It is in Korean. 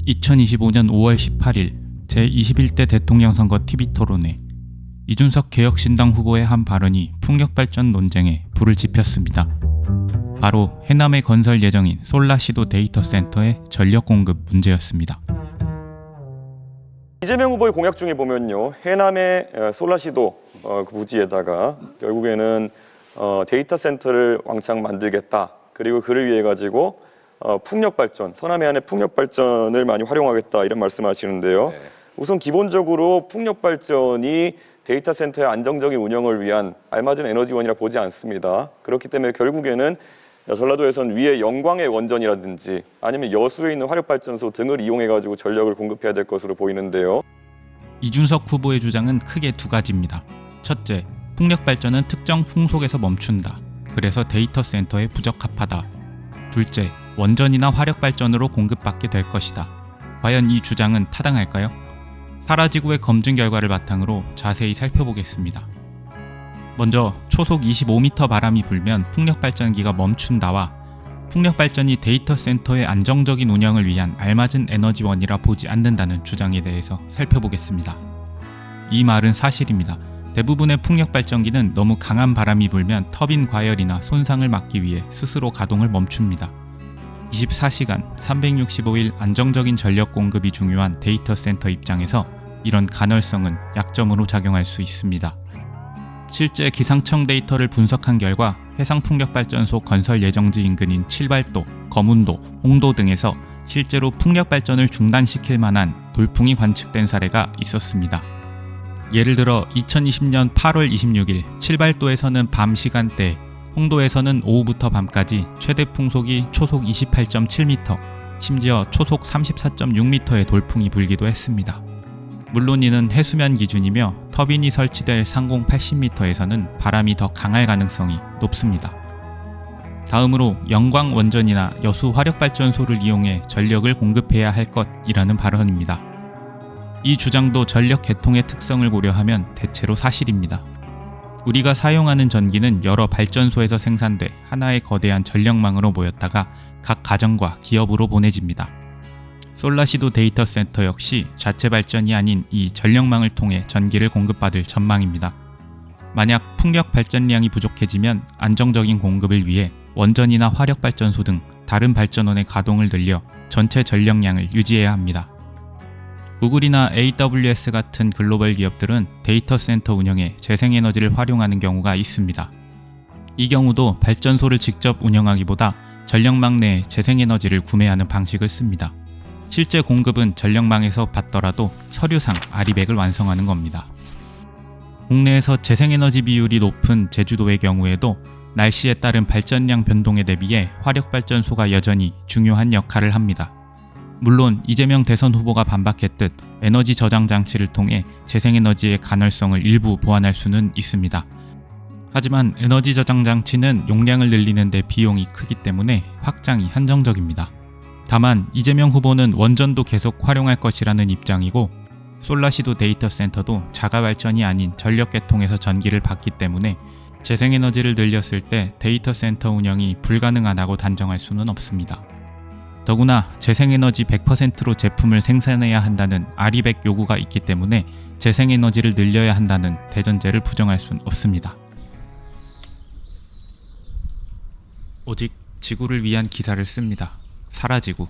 2025년 5월 18일 제21대 대통령 선거 TV토론회 이준석 개혁신당 후보의 한 발언이 풍력발전 논쟁에 불을 지폈습니다. 바로 해남에 건설 예정인 솔라시도 데이터센터의 전력 공급 문제였습니다. 이재명 후보의 공약 중에 보면요, 해남의 솔라시도 그 부지에다가 결국에는 데이터 센터를 왕창 만들겠다. 그리고 그를 위해 가지고 풍력 발전, 서남 해안의 풍력 발전을 많이 활용하겠다 이런 말씀하시는데요. 네. 우선 기본적으로 풍력 발전이 데이터 센터의 안정적인 운영을 위한 알맞은 에너지원이라 보지 않습니다. 그렇기 때문에 결국에는 전라도에선 위에 영광의 원전이라든지 아니면 여수에 있는 화력발전소 등을 이용해가지고 전력을 공급해야 될 것으로 보이는데요. 이준석 후보의 주장은 크게 두 가지입니다. 첫째, 풍력발전은 특정 풍속에서 멈춘다. 그래서 데이터 센터에 부적합하다. 둘째, 원전이나 화력발전으로 공급받게 될 것이다. 과연 이 주장은 타당할까요? 사라지구의 검증 결과를 바탕으로 자세히 살펴보겠습니다. 먼저 초속 25m 바람이 불면 풍력발전기가 멈춘다와 풍력발전이 데이터 센터의 안정적인 운영을 위한 알맞은 에너지원이라 보지 않는다는 주장에 대해서 살펴보겠습니다. 이 말은 사실입니다. 대부분의 풍력발전기는 너무 강한 바람이 불면 터빈 과열이나 손상을 막기 위해 스스로 가동을 멈춥니다. 24시간 365일 안정적인 전력 공급이 중요한 데이터 센터 입장에서 이런 간헐성은 약점으로 작용할 수 있습니다. 실제 기상청 데이터를 분석한 결과 해상풍력발전소 건설 예정지 인근인 칠발도, 거문도, 홍도 등에서 실제로 풍력발전을 중단시킬 만한 돌풍이 관측된 사례가 있었습니다. 예를 들어 2020년 8월 26일 칠발도에서는 밤 시간대, 홍도에서는 오후부터 밤까지 최대 풍속이 초속 28.7m, 심지어 초속 34.6m의 돌풍이 불기도 했습니다. 물론 이는 해수면 기준이며 터빈이 설치될 상공 80m에서는 바람이 더 강할 가능성이 높습니다. 다음으로 영광 원전이나 여수 화력발전소를 이용해 전력을 공급해야 할 것이라는 발언입니다. 이 주장도 전력 계통의 특성을 고려하면 대체로 사실입니다. 우리가 사용하는 전기는 여러 발전소에서 생산돼 하나의 거대한 전력망으로 모였다가 각 가정과 기업으로 보내집니다. 솔라시도 데이터 센터 역시 자체 발전이 아닌 이 전력망을 통해 전기를 공급받을 전망입니다. 만약 풍력 발전량이 부족해지면 안정적인 공급을 위해 원전이나 화력발전소 등 다른 발전원의 가동을 늘려 전체 전력량을 유지해야 합니다. 구글이나 AWS 같은 글로벌 기업들은 데이터 센터 운영에 재생에너지를 활용하는 경우가 있습니다. 이 경우도 발전소를 직접 운영하기보다 전력망 내에 재생에너지를 구매하는 방식을 씁니다. 실제 공급은 전력망에서 받더라도 서류상 아리백을 완성하는 겁니다. 국내에서 재생에너지 비율이 높은 제주도의 경우에도 날씨에 따른 발전량 변동에 대비해 화력발전소가 여전히 중요한 역할을 합니다. 물론 이재명 대선 후보가 반박했듯 에너지 저장 장치를 통해 재생에너지의 간헐성을 일부 보완할 수는 있습니다. 하지만 에너지 저장 장치는 용량을 늘리는 데 비용이 크기 때문에 확장이 한정적입니다. 다만 이재명 후보는 원전도 계속 활용할 것이라는 입장이고 솔라시도 데이터 센터도 자가 발전이 아닌 전력 계통에서 전기를 받기 때문에 재생에너지를 늘렸을 때 데이터 센터 운영이 불가능하다고 단정할 수는 없습니다. 더구나 재생에너지 100%로 제품을 생산해야 한다는 아리백 요구가 있기 때문에 재생에너지를 늘려야 한다는 대전제를 부정할 수는 없습니다. 오직 지구를 위한 기사를 씁니다. 사라지구.